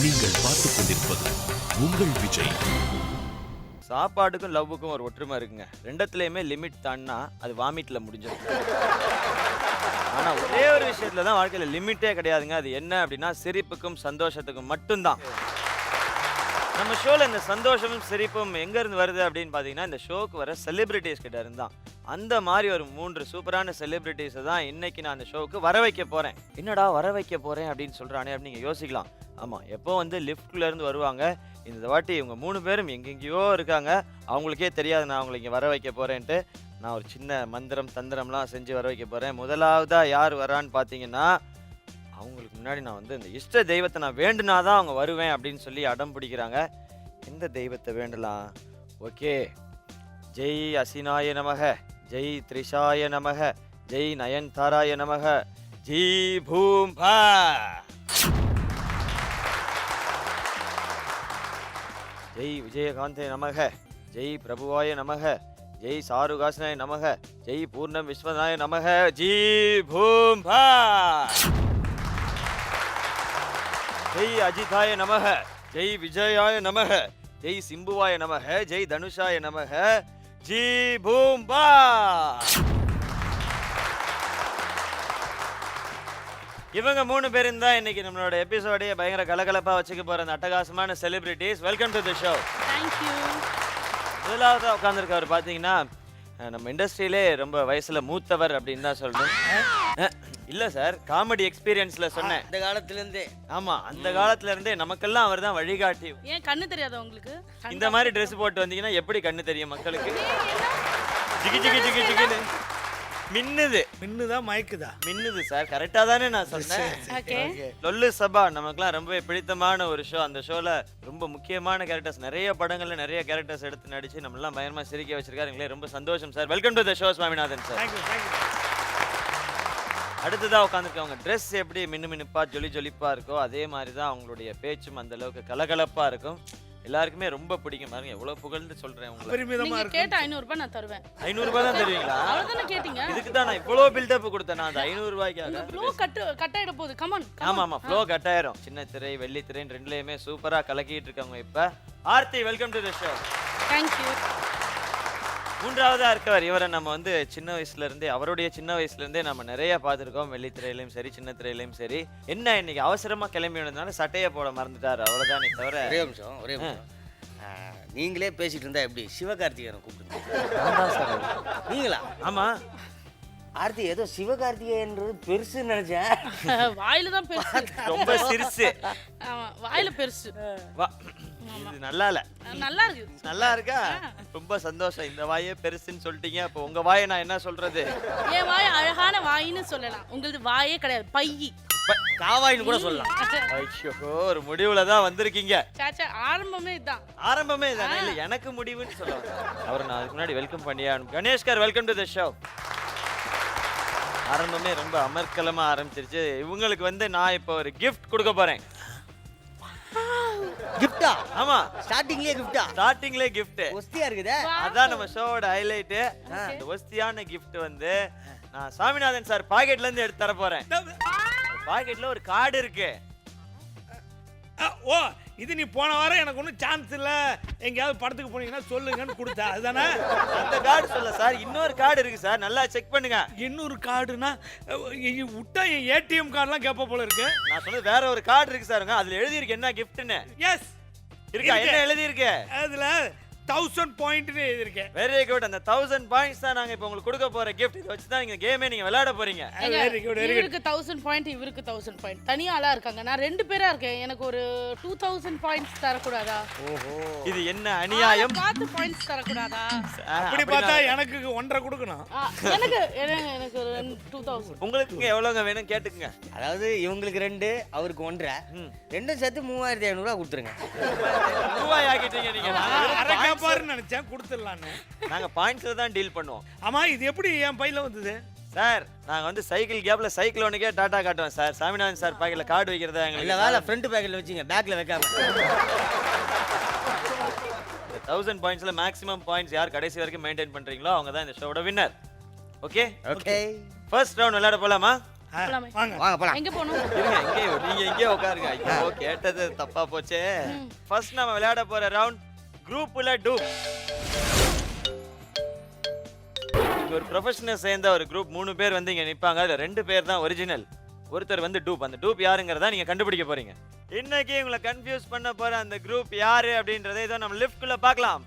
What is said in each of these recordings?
நீங்கள் பார்த்துக் கொண்டிருப்பது உங்கள் விஜய். சாப்பாடுக்கும் லவ்வுக்கும் ஒரு ஒற்றுமை இருக்குங்க. ரெண்டத்துலயுமே லிமிட் தாண்டினா அது வாமிட்ல முடிஞ்சிடும். ஆனா ஒரே ஒரு விஷயத்துல தான் வாழ்க்கையில லிமிட்டே கிடையாதுங்க. அது என்ன அப்படின்னா சிரிப்புக்கும் சந்தோஷத்துக்கும் மட்டும்தான். நம்ம ஷோல இந்த சந்தோஷமும் சிரிப்பும் எங்க இருந்து வருது அப்படின்னு பாத்தீங்கன்னா இந்த ஷோக்கு வர செலிபிரிட்டிஸ் கிட்ட இருந்தான். அந்த மாதிரி ஒரு 3 சூப்பரான செலிபிரிட்டிஸை தான் இன்னைக்கு நான் அந்த ஷோவுக்கு வர வைக்க போறேன். என்னடா வர வைக்க போறேன் அப்படின்னு சொல்றானே அப்படின்னு நீங்க யோசிக்கலாம். ஆமா, எப்போ லிஃப்ட்ல இருந்து வருவாங்க. இந்த வாட்டி இவங்க 3 பேரும் எங்கெங்கேயோ இருக்காங்க. அவங்களுக்கே தெரியாது நான் அவங்களை இங்கே வர வைக்க போறேன்ட்டு. நான் ஒரு சின்ன மந்திரம் தந்திரம்லாம் செஞ்சு வர வைக்க போறேன். முதலாவதா யார் வரான்னு பார்த்தீங்கன்னா, அவங்களுக்கு முன்னாடி நான் இந்த இஷ்ட தெய்வத்தை நான் வேண்டுனாதான் அவங்க வருவேன் அப்படின்னு சொல்லி அடம் பிடிக்கிறாங்க. எந்த தெய்வத்தை வேண்டலாம்? ஓகே, ஜெய் அசினாய நமக, ஜெய் த்ரிஷாய நமக, ஜெய் நயன்தாராய நமக, ஜெய் பூம் பா. ஜெய் விஜயகாந்தே நமக, ஜெய் பிரபுவாய நமக, ஜெய் சாருகாசனாய நமக, ஜெய் பூர்ணம் விஸ்வநாய நமக, ஜெய் பூம் பா. ஜெய் அஜிதாய நமக, ஜெய் விஜயாய நமக, ஜெய் சிம்புவாய நமக, ஜெய் தனுஷாய நமக, ஜெய் பூம் பா. இவங்க 3 பேரும் தான் இன்னைக்கு நம்மளோட எபிசோடே பயங்கர கலகலப்பா வச்சுக்க போற அந்த அட்டகாசமான celebrities. Welcome to the show. Thank you. முதலாவதா உட்கார்ந்துருக்கவர் பாத்தீங்கன்னா நம்ம இண்டஸ்ட்ரியிலே ரொம்ப வயசுல மூத்தவர் அப்படின்னு தான் சொல்லணும். இல்ல சார், காமெடி எக்ஸ்பீரியன்ஸ்ல சொன்னேன். அந்த காலத்துல இருந்தே. ஆமா, அந்த காலத்துல இருந்தே நமக்கெல்லாம் அவர் தான் வழிகாட்டி. ஏன் கண்ணு தெரியாதா உங்களுக்கு? இந்த மாதிரி ட்ரெஸ் போட்டு வந்தீங்கன்னா எப்படி கண்ணு தெரியும் மக்களுக்கு? ஜிகி ஜிகி ஜிகி ஜிகின்னு மின்னுது. மின்னுதா மயக்குதா? மின்னுது சார், கரெக்டா தானே நான் சொன்னேன். ஓகே. லொல்லு சபா நமக்குலாம் ரொம்பவே பிடித்தமான ஒரு ஷோ. அந்த ஷோல ரொம்ப முக்கியமான கேரக்டர்ஸ், நிறைய படங்கள்ல நிறைய கேரக்டர்ஸ் எடுத்து நடிச்சு நம்ம எல்லாம் பயங்கரமா சிரிக்க வச்சிருக்காருங்களே. ரொம்ப சந்தோஷம் sir. Welcome to the show Swaminathan sir. அடுத்ததா உட்காந்துருக்கவங்க ட்ரெஸ் எப்படி மினுமினுப்பா ஜொலி ஜொலிப்பா இருக்கோ அதே மாதிரி தான் அவங்களுடைய பேச்சும் அந்த அளவுக்கு கலகலப்பா இருக்கும். எல்லாருக்குமே ரொம்ப பிடிக்கும். பாருங்க எவ்வளவு புகழ்ந்து சொல்றேன் உங்களுக்கு. நீங்க கேட்ட 500 ரூபாய் நான் தருவேன். 500 ரூபாய் தான் தருவீங்களா? அவ்வளவுதானே கேட்டிங்க. இதுக்கு தான் நான் இவ்வளவு பில்டப் கொடுத்தேன். நான் அந்த 500 ரூபாய்க்காக. ஃப்ளோ கட் ஆயிட போகுது. Come on. ஆமா ஆமா, ஃப்ளோ கட் ஆயிரும். சின்ன திரை வெள்ளி திரை ரெண்டுலயுமே சூப்பரா கலக்கிட்டு இருக்காங்க. இப்ப Aarthi, welcome to the show. Thank you. மூன்றாவதா இருக்கவர். இவரை நம்ம சின்ன வயசுல இருந்தே, அவருடைய சின்ன வயசுல இருந்தே நம்ம நிறைய பார்த்துருக்கோம். வெள்ளி திரையிலையும் சரி சின்ன திரையிலையும் சரி. என்ன இன்னைக்கு அவசரமா கிளம்பி வந்ததுனால சட்டையை போட மறந்துட்டாரு, அவ்வளவுதான். தவிர ஒரே நிமிஷம். நீங்களே பேசிட்டு இருந்தா எப்படி? சிவகார்த்திகேயனை கூப்பிடுங்க. நீங்களா? ஆமா, ஆர்த்தி ஏதோ சிவகார்த்திகேயன்றது பெருசுன்னு நினைச்சேன். வாயில தான் பெருசு. ரொம்ப சிறுசு. ஆமா, வாயில பெருசு. இது நல்லா இல்ல. நல்லா இருக்கு. நல்லா இருக்கா? ரொம்ப சந்தோஷம். இந்த வாயே பெருசுன்னு சொல்லிட்டீங்க. அப்போ உங்க வாயை நான் என்ன சொல்றது? என் வாய் அழகான வாயின்னு சொல்லலாம். உங்களது வாயே கிடையாது, பையி. காவாயின்னு கூட சொல்லலாம். ஐயோ, ஒரு முடிவுல தான் வந்திருக்கீங்க. சாச்சா, ஆரம்பமே இதான். ஆரம்பமே இதானே? இல்ல, எனக்கு முடிவுன்னு சொல்லுவாங்க. அவரை நான் அதுக்கு முன்னாடி வெல்கம் பண்ணியா. Ganeshkar, welcome to the show. ஆரம்பமே ரொம்ப அமர்க்கலமா ஆரம்பிச்சிருச்சு. இவங்களுக்கு நான் இப்போ ஒரு கிஃப்ட் கொடுக்க போறேன். கிஃப்டா? ஆமா, ஸ்டார்டிங்லயே கிஃப்டா? ஸ்டார்டிங்லயே கிஃப்ட். ஒஸ்தியா இருக்குதே. அதான் நம்ம ஷோவோட ஹைலைட். இந்த ஒஸ்தியான கிஃப்ட் நான் சாமிநாதன் சார் பாக்கெட்ல இருந்து எடுத்து தர போறேன். பாக்கெட்ல ஒரு கார்டு இருக்கு. ஓ, இது நீ போன வாரம் எனக்கு ஒன்றும் சான்ஸ் இல்லை, எங்கேயாவது படத்துக்கு போனீங்கன்னா சொல்லுங்கன்னு கொடுத்தா அதுதானே? அந்த கார்டு சொல்ல சார், இன்னொரு கார்டு இருக்கு சார், நல்லா செக் பண்ணுங்க. இன்னொரு கார்டுனா விட்டா என் ஏடிஎம் கார்டுலாம் கேட்ப போல இருக்கு. நான் சொன்னது வேற ஒரு கார்டு இருக்கு சாருங்க. அதுல எழுதி இருக்கு என்ன கிஃப்ட்னு. எஸ் இருக்கா? என்ன எழுதி இருக்கு அதுல? 1000 பாயிண்ட்னு எழுதிருக்கேன். Very good. அந்த 1000 பாயிண்ட்ஸ் தான் நாங்க இப்போ உங்களுக்கு கொடுக்க போற கிஃப்ட். இத வச்சு தான் நீங்க கேமே நீங்க விளையாட போறீங்க. Very good, very good. இவருக்கு 1000 பாயிண்ட், இவருக்கு 1000 பாயிண்ட். தனியா ஆளா இருக்காங்க. நான் 2 பேரா இருக்கேன். எனக்கு ஒரு 2000 பாயிண்ட்ஸ் தரக்கூடாதா? ஓஹோ, இது என்ன அநியாயம்? பார்த்து பாயிண்ட்ஸ் தரக்கூடாதா? அப்படி பார்த்தா எனக்கு 1.5 கொடுக்கணும். எனக்கு ஒரு 2000. உங்களுக்கு எவ்வளவுங்க வேணும் கேட்டுக்குங்க. அதாவது இவங்களுக்கு 2, அவருக்கு 1.5. ரெண்டும் சேர்த்து 3500 ரூபாய் கொடுத்துருங்க. ரூபாய் ஆக்கிட்டீங்க நீங்க. அரை பாருன்னு நினைச்சேன் கொடுத்துடலான்னு. நாங்க பாயிண்ட்ஸ்ல தான் டீல் பண்ணுவோம். ஆமா, இது எப்படி என் பையில வந்தது? சார், நாங்க சைக்கிள் கேப்ல சைக்கிள் ஒண்ணுக்கே டாடா காட்டுவோம் சார். சாமிநாதன் சார் பாக்கெட்ல கார்டு வைக்கிறதா இல்ல, எங்களுக்கு வேலை ஃப்ரண்ட் பேக்கெட்ல வச்சீங்க, பேக்ல வைக்காம. 1000 பாயிண்ட்ஸ்ல மேக்ஸிமம் பாயிண்ட்ஸ் யார் கடைசி வரைக்கும் மெயின்டைன் பண்றீங்களோ அவங்க தான் இந்த ஷோவோட winner. Okay okay, first round விளையாட போலாமா? போலாமே. வாங்க வாங்க போலாம். எங்க போகணும்? இருங்க நீங்க எங்கேயே உட்காருங்க. ஐயோ கேட்டது தப்பா போச்சே. ஃபர்ஸ்ட் நம்ம விளையாட போற ரவுண்ட் குரூப்ல டூப். இங்க ஒரு ப்ரொஃபஷனல் சேர்ந்த ஒரு குரூப் 3 பேர் வந்து இங்க நிப்பாங்க. அதுல 2 பேர் தான் ஒரிஜினல், ஒருத்தர் வந்து டூப். அந்த டூப் யாருங்கிறதா நீங்க கண்டுபிடிக்க போறீங்க. இன்னைக்கு உங்களை கன்ஃபியூஸ் பண்ண போற அந்த குரூப் யாரு அப்படின்றதை இதோ நம்ம லிஃப்ட்குள்ள பார்க்கலாம்.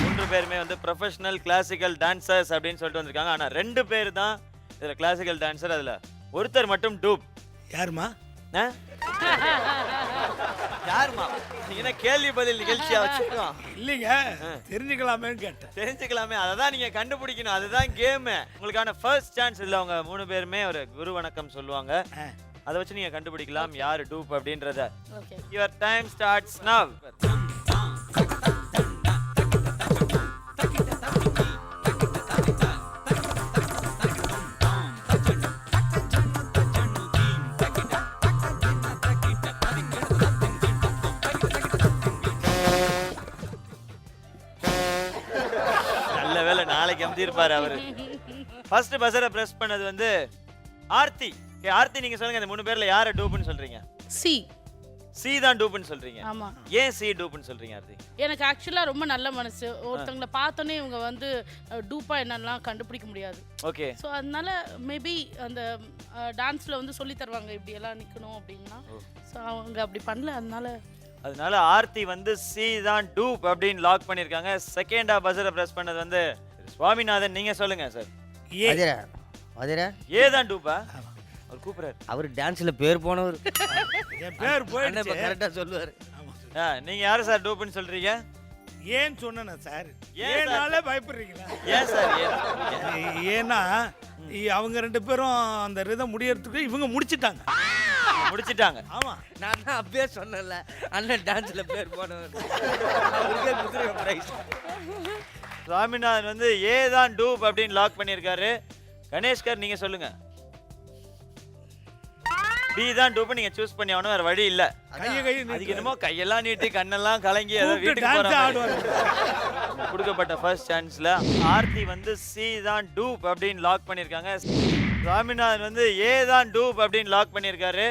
மூன்று பேருமே வந்து ப்ரொஃபஷனல் கிளாசிக்கல் டான்சர்ஸ் அப்படின்னு சொல்லிட்டு வந்திருக்காங்க. ஆனா 2 பேர் தான் இதுல கிளாசிக்கல் டான்சர். அதுல ஒருத்தர் மட்டும் டூப். யாருமா? யாருமா? நீங்க என்ன கேள்வி பதில் நிகழ்ச்சியா வச்சிருக்கோம்? இல்லைங்க, தெரிஞ்சுக்கலாமேன்னு கேட்டேன். தெரிஞ்சுக்கலாமே, அததான் நீங்க கண்டுபிடிக்கணும். அதுதான் கேம். உங்களுக்கான ஃபர்ஸ்ட் சான்ஸ் இல்ல. அவங்க 3 பேருமே ஒரு குரு வணக்கம் சொல்லுவாங்க. அதை வச்சு நீங்க கண்டுபிடிக்கலாம் யாரு டூப் அப்படின்றத. Okay. Your time starts now. நல்ல வேளை நாளைக்கு அமர்ந்திருப்பாரு அவரு. ஃபர்ஸ்ட் பஸரை பிரஸ் பண்ணது வந்து ஆர்த்தி. ஆர்த்தி நீங்க சொல்லுங்க, இந்த 3 பேர்ல யாரை டூப்னு சொல்றீங்க? சி. சி தான் டூப்னு சொல்றீங்க. ஆமா. ஏன் சி டூப்னு சொல்றீங்க ஆர்த்தி? எனக்கு ஆக்சுவலா ரொம்ப நல்ல மனசு. ஒருத்தங்கள பார்த்தோன்னே இவங்க வந்து டூப்பா என்னெல்லாம் கண்டுபிடிக்க முடியாது. ஓகே. ஸோ அதனால மேபி அந்த டான்ஸ்ல வந்து சொல்லி தருவாங்க இப்படி எல்லாம் நிக்கணும் அப்படின்னா. ஸோ அவங்க அப்படி பண்ணல, அதனால ஆர்த்தி வந்து சி தான் டூப் அப்படின்னு லாக் பண்ணிருக்காங்க. செகண்டா பஸரை பிரஸ் பண்ணது வந்து சுவாமிநாதன். நீங்க சொல்லுங்க சார். ஏ தான் டூப்பா? அவர் கூப்பிடுறாரு. அவர் டான்ஸ்ல பேர் போனவர். என் பேர் போயிடுச்சு. கரெக்டா சொல்லுவாரு. நீங்க யாரு சார் டூப்னு சொல்றீங்க? ஏன்னு சொன்னேன் சார். ஏனாலே பயப்படுறீங்களா? ஏன் சார் ஏன்னா அவங்க 2 பேரும் அந்த ரிதம் முடியறதுக்கு இவங்க முடிச்சிட்டாங்க. ஆமா, நான் தான் அப்பவே சொன்னேன்ல, அண்ணன் டான்ஸ்ல பேர் போனவர். அவருக்கே குதிரை பிரைஸ். சுவாமிநாதன் வந்து ஏ தான் டூப் அப்படின்னு லாக் பண்ணிருக்காரு. கணேஷ்கர் நீங்க சொல்லுங்க. பி தான் டூப் நீங்க சூஸ் பண்ணி ஆகணும், வேற வழி இல்ல. அதுக்கு என்னமோ கையெல்லாம் நீட்டி கண்ணெல்லாம் கலங்கி ஏதோ வீட்டுக்கு போறாங்க. கொடுக்கப்பட்ட ஃபர்ஸ்ட் சான்ஸ்ல ஆர்த்தி வந்து சி தான் டூப் அப்படின்னு லாக் பண்ணிருக்காங்க. சுவாமிநாதன் வந்து ஏ தான் டூப் அப்படின்னு லாக் பண்ணிருக்காரு.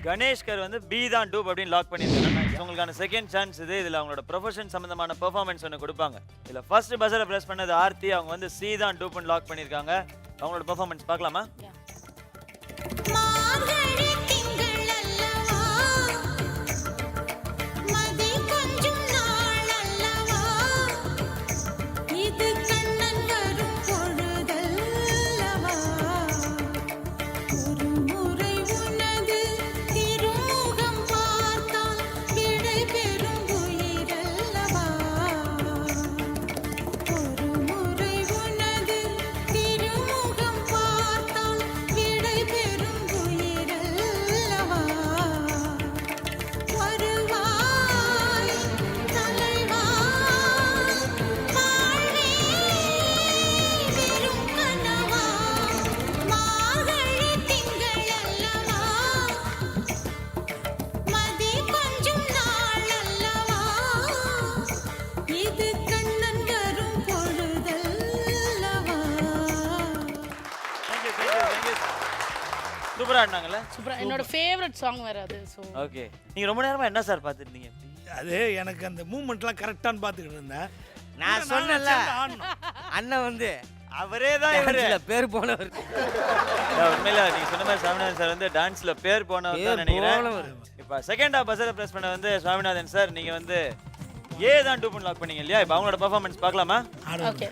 கணேஷ்கர் வந்து பி தான் டூப் அப்படின்னு லாக் பண்ணிருக்காங்க. உங்களுக்கான செகண்ட் சான்ஸ் இது. இதுல அவங்களோட ப்ரொஃபஷன் சம்பந்தமான பெர்ஃபார்மன்ஸ் ஒன்று கொடுப்பாங்க. இதுல ஃபர்ஸ்ட் பஸரை பிரஸ் பண்ணது ஆர்த்தி. அவங்க வந்து சி தான் டூப்னு லாக் பண்ணிருக்காங்க. அவங்களோட பெர்ஃபார்மன்ஸ் பார்க்கலாமா? சூப்பரா ஆடினாங்கல்ல? சூப்பரா. என்னோட ஃபேவரட் சாங் வேற அது. So okay. நீங்க ரொம்ப நேரமா என்ன சார் பார்த்துட்டு இருந்தீங்க? அது எனக்கு அந்த மூவ்மெண்ட்லாம் கரெக்டான்னு பார்த்துக்கிட்டு இருந்தேன். நான் சொன்னேன்ல, அண்ணன் வந்து அவரே தான் டான்ஸ்ல பேர் போனவர். உண்மையில நீங்க சொன்ன மாதிரி சுவாமிநாதன் சார் வந்து டான்ஸ்ல பேர் போனவர் தான் நினைக்கிறேன். இப்போ செகண்ட் ஹாஃப் பஸரை பிரஸ் பண்ண வந்து சுவாமிநாதன் சார் நீங்க வந்து ஏ தான் டூப்னு லாக் பண்ணீங்க இல்லையா? இப்போ அவங்களோட பெர்ஃபார்மன்ஸ் பார்க்கலாமா? ஓகே.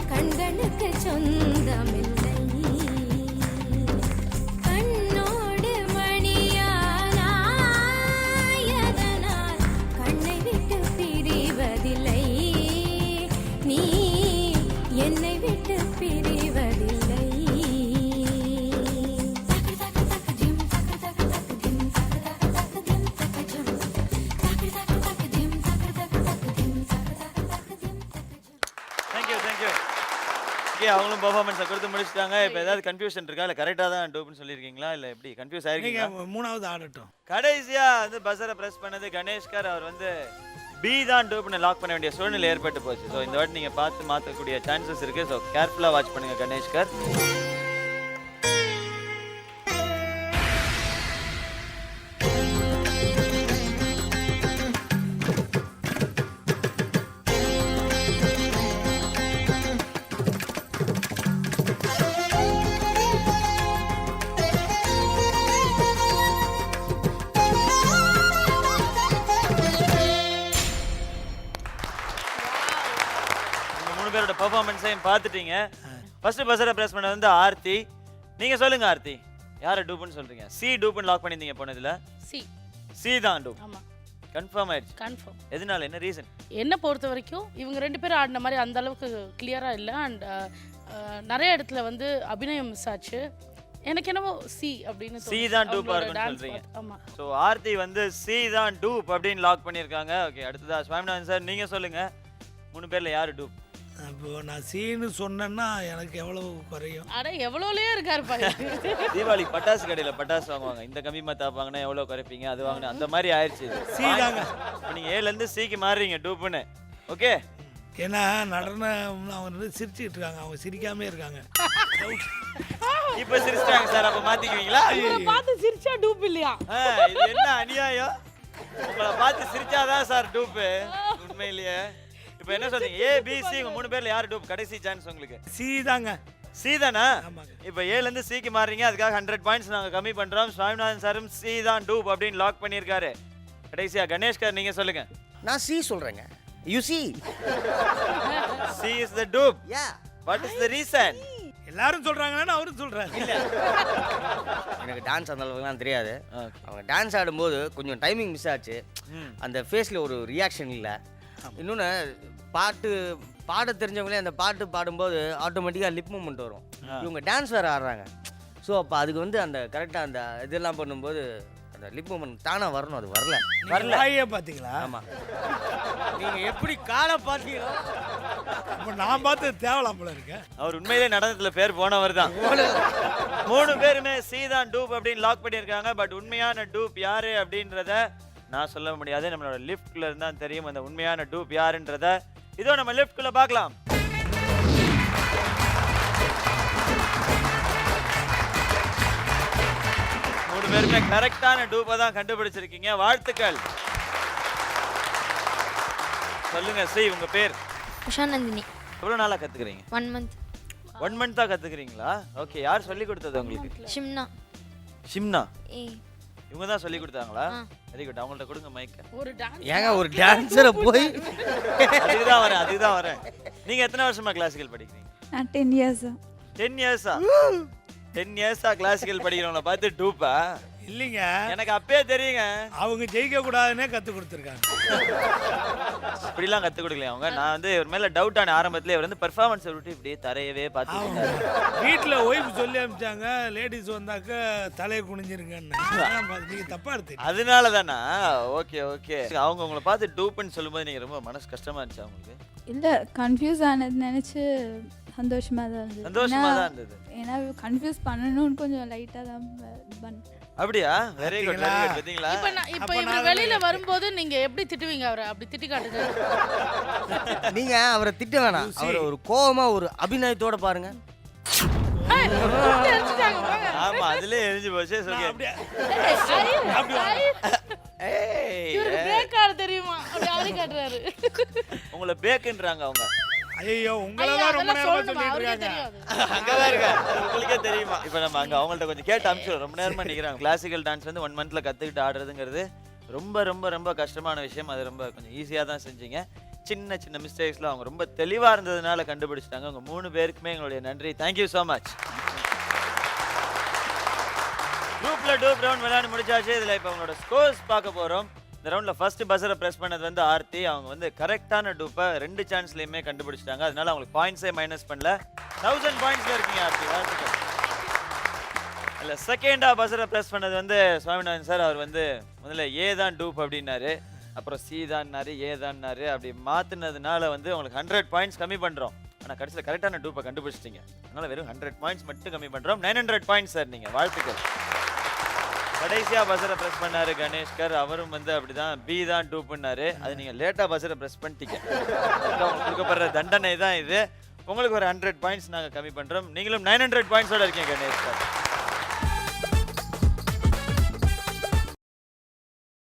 கண்களுக்கு சொந்தமில்லை கண்ணோடு மணியானாயதனால் கண்ணை விட்டு பிரிவதில்லை நீ என்னை விட்டு பிரிவதில்லை. ஓகே அவங்களும் பெர்ஃபார்மன்ஸை கொடுத்து முடிச்சிட்டாங்க. இப்போ ஏதாவது கன்ஃபியூஷன் இருக்கா இல்லை கரெக்டாக தான் டூப்னு சொல்லியிருக்கீங்களா இல்லை எப்படி கன்ஃபியூஸ் ஆயிருக்கீங்களா? நீங்கள் 3வது ஆடட்டும். கடைசியா வந்து பஸரை பிரஸ் பண்ணது கணேஷ்கர். அவர் வந்து பி தான் டூப்னு லாக் பண்ண வேண்டிய சூழ்நிலை ஏற்பட்டு போச்சு. ஸோ இந்த வாட்டி நீங்கள் பார்த்து மாற்றக்கூடிய சான்சஸ் இருக்குது. ஸோ கேர்ஃபுல்லாக வாட்ச் பண்ணுங்கள் கணேஷ்கர். பேரோட பெர்ஃபார்மன்ஸையும் பார்த்துட்டீங்க. ஃபர்ஸ்ட் பஸரை பிரஸ் பண்ண வந்து ஆர்த்தி. நீங்க சொல்லுங்க ஆர்த்தி, யாரை டூப்னு சொல்றீங்க? சி டூப்னு லாக் பண்ணிருந்தீங்க போனதுல. சி தான் டூப். ஆமா, கன்ஃபார்ம் ஆயிடுச்சு. கன்ஃபார்ம். எதனால, என்ன ரீசன்? என்ன பொறுத்த வரைக்கும் இவங்க 2 பேரும் ஆடின மாதிரி அந்த அளவுக்கு கிளியரா இல்ல. அண்ட் நிறைய இடத்துல வந்து அபிநயம் மிஸ் ஆச்சு. எனக்கு என்னவோ சி அப்படின்னு சி தான் டூப் இருக்குன்னு சொல்றீங்க. ஆமா. சோ ஆர்த்தி வந்து சி தான் டூப் அப்படின்னு லாக் பண்ணிருக்காங்க. ஓகே, அடுத்ததா சுவாமிநாதன் சார் நீங்க சொல்லுங்க, 3 பேர்ல யாரு டூப்? இப்போ நான் சீனு சொன்னேன்னா எனக்கு எவ்வளவு குறையும்? அட எவ்வளோலயே இருக்காரு பாரு. தீபாவளி பட்டாசு கடையில பட்டாசு வாங்குவாங்க, இந்த கம்மி மத்தா வாங்கினா எவ்வளவு குறைப்பீங்க, அது வாங்கினா அந்த மாதிரி ஆயிடுச்சு. சி தாங்க. நீங்க ஏல இருந்து சிக்கு மாறுறீங்க டூப்னு. ஓகே, ஏன்னா நடனம் அவங்க வந்து சிரிச்சுட்டு இருக்காங்க, அவங்க சிரிக்காம இருக்காங்க. இப்ப சிரிச்சிட்டாங்க சார், அப்ப மாத்திக்குவீங்களா? பார்த்து சிரிச்சா டூப் இல்லையா? இது என்ன அநியாயம்? உங்களை பார்த்து சிரிச்சாதான் சார் டூப் உண்மையிலேயே. இப்போ என்ன சொல்றீங்க? ஏ பி சி உங்க 3 பேர்ல யார் டூப்? கடைசி சான்ஸ் உங்களுக்கு. சி தாங்க. சி தானா? ஆமாங்க. இப்போ ஏல இருந்து சிக்கு மாறீங்க, அதுக்காக 100 பாயிண்ட்ஸ் நாங்க கம்மி பண்றோம். சுவாமிநாதன் சாரும் சி தான் டூப் அப்படின்னு லாக் பண்ணியிருக்காரு. கடைசியா கணேஷ்கர் நீங்க சொல்லுங்க. நான் சி சொல்றேங்க. You see C is the dupe. Yeah. What is the reason? எல்லாரும் சொல்றாங்கன்னா அவரும் சொல்றாரு. இல்ல, எனக்கு டான்ஸ் அந்த அளவுக்குலாம் தெரியாது. அவங்க டான்ஸ் ஆடும்போது கொஞ்சம் டைமிங் மிஸ் ஆச்சு. அந்த ஃபேஸில் ஒரு ரியாக்ஷன் இல்லை. இன்னொன்று பாட தெரிஞ்சவங்களே அந்த பாட்டு பாடும்போது ஆட்டோமேட்டிக்காக லிப் மூமெண்ட் வரும். இவங்க டான்ஸ் வேறு ஆடுறாங்க. ஸோ அப்போ அதுக்கு வந்து அந்த கரெக்டாக அந்த இதெல்லாம் பண்ணும்போது அந்த லிப் மூமெண்ட் தானாக வரணும், அது வரல. வாயே பார்த்தீங்களா? ஆமாம், நீங்கள் எப்படி காலை பார்த்தீங்களோ இப்போ நான் பார்த்து தேவலாம் போல இருக்கேன். அவர் உண்மையிலே நடனத்துல பேர் போனவர் தான். 3 பேருமே சி தான் டூப் அப்படின்னு லாக் பண்ணியிருக்காங்க. பட் உண்மையான டூப் யாரு அப்படின்றத நான் சொல்ல முடியாது. நம்மளோட லிஃப்ட்ல இருந்தா தெரியும் அந்த உண்மையான டூப் யாருன்றத. இதோ நம்ம லிஃப்ட்குள்ள பார்க்கலாம். மூணு பேருமே கரெக்டான டூப்பை தான் கண்டுபிடிச்சிருக்கீங்க. வாழ்த்துக்கள். சொல்லுங்க சி, உங்க பேர்? உஷா நந்தினி. எவ்வளவு நாளா கத்துக்கிறீங்க? 1 month. 1 month தான் கத்துக்கிறீங்களா? ஓகே, யார் சொல்லி கொடுத்தது உங்களுக்கு? ஷிம்னா. ஷிம்னா ஏ இவங்க தான் சொல்லி கொடுத்தாங்களா? Very good. அவங்கள்ட்ட கொடுங்க மைக். ஒரு டான்ஸ் ஏங்க ஒரு டான்ஸரை போய் அதுதான் வரேன். நீங்க எத்தனை வருஷமா கிளாசிக்கல் படிக்கிறீங்க? நான் 10 years. 10 இயர்ஸா? 10 இயர்ஸா கிளாசிக்கல் படிக்கிறவங்கள பார்த்து டூப்பா? இல்லைங்க, எனக்கு அப்பயே தெரியுங்க. அவங்க ஜெயிக்க கூடாதுன்னே கத்து கொடுத்துருக்காங்க. இப்படிலாம் கத்து கொடுக்கல அவங்க. நான் வந்து இவர் மேல டவுட் ஆன ஆரம்பத்துல இவர் வந்து பெர்ஃபார்மன்ஸ் விட்டு இப்படியே தரையவே பார்த்து வீட்டில் ஒய்ஃப் சொல்லி அனுப்பிச்சாங்க, லேடிஸ் வந்தாக்க தலையை குனிஞ்சிருங்கன்னு. நீங்க தப்பா எடுத்து. அதனால தானா? Okay okay. அவங்க உங்களை பார்த்து டூப்னு சொல்லும்போது நீங்க ரொம்ப மனசு கஷ்டமா இருந்துச்சு அவங்களுக்கு? இல்ல, கன்ஃபியூஸ் ஆனது நினைச்சு சந்தோஷமா தான் இருந்தது. சந்தோஷமா தான் இருந்தது. ஏன்னா கன்ஃபியூஸ் பண்ணணும்னு கொஞ்சம் லைட்டா தான் பண்ணேன். அப்படியா? Very good very good. பாத்தீங்களா? இப்போ இவர் வெளியில வரும்போது நீங்க எப்படி திட்டுவீங்க அவரை? அப்படி திட்டி காட்டுங்க. நீங்க அவரை திட்ட வேணாம், அவரை ஒரு கோவமா ஒரு அபிநயத்தோட பாருங்க. ஆமா, அதுலயே எரிஞ்சு போச்சு. அப்படியே இவருக்கு பிரேக் ஆட தெரியுமா? அப்படி ஆடி காட்டுறாரு. உங்களை பேக்குன்றாங்க அவங்க. ஐயோ, உங்களதான் ரொம்ப நேரமா சொல்லிட்டு அவருக்கே இருக்காங்க. தெரியாது. அங்கதான் இருக்க. அது உங்களுக்கே தெரியுமா? இப்போ நம்ம அங்க அவங்கள்ட்ட கொஞ்சம் கேட்டு அனுப்பிச்சு ரொம்ப நேரமா நிக்கிறாங்க. கிளாசிக்கல் டான்ஸ் வந்து 1 monthல கத்துக்கிட்டு ஆடுறதுங்கிறது ரொம்ப ரொம்ப ரொம்ப கஷ்டமான விஷயம். அது ரொம்ப கொஞ்சம் ஈஸியா தான் செஞ்சீங்க. சின்ன சின்ன மிஸ்டேக்ஸ்ல அவங்க ரொம்ப தெளிவா இருந்ததுனால கண்டுபிடிச்சிட்டாங்க. உங்க 3 பேருக்குமே எங்களுடைய நன்றி. Thank you so much. குரூப்ல டூப் ரவுண்ட் விளையாண்டு முடிச்சாச்சு. இதுல இப்போ அவங்களோட ஸ்கோர்ஸ் பார்க்க போறோம். இந்த ரவுண்ட்ல ஃபர்ஸ்ட் பஸரை பிரஸ் பண்ணது வந்து ஆர்த்தி. அவங்க வந்து கரெக்டான டூப்பை 2 சான்ஸ்லயுமே கண்டுபிடிச்சிட்டாங்க. அதனால அவங்களுக்கு பாயிண்ட்ஸே மைனஸ் பண்ணல. 1000 பாயிண்ட்ஸ்ல இருக்கீங்க ஆர்த்தி. வாழ்த்துக்கள். இல்ல, செகண்டா பஸரை பிரஸ் பண்ணது வந்து சுவாமிநாதன் சார். அவர் வந்து முதல்ல ஏ தான் டூப் அப்படின்னாரு, அப்புறம் சி தான்னாரு, ஏ தான்னாரு. அப்படி மாத்தினதுனால வந்து உங்களுக்கு 100 பாயிண்ட்ஸ் கம்மி பண்றோம். ஆனால் கடைசியில் கரெக்டான டூப்பை கண்டுபிடிச்சிட்டீங்க. அதனால் வெறும் 100 பாயிண்ட்ஸ் மட்டும் கம்மி பண்ணுறோம். 900 பாயிண்ட்ஸ் சார். நீங்கள் வாழ்த்துக்கள். கடைசியாக பஸ்ஸரை ப்ரெஸ் பண்ணாரு கணேஷ்கர். அவரும் வந்து அப்படிதான் பி தான் டூப்புன்னாரு. அது நீங்கள் லேட்டாக பஸ்ஸரை ப்ரெஸ் பண்ணிட்டீங்க. உங்களுக்கு கொடுக்கப்படுற தண்டனை தான் இது. உங்களுக்கு ஒரு 100 பாயிண்ட்ஸ் நாங்கள் கம்மி பண்ணுறோம். நீங்களும் 900 பாயிண்ட்ஸோட இருக்கீங்க கணேஷ்கர்.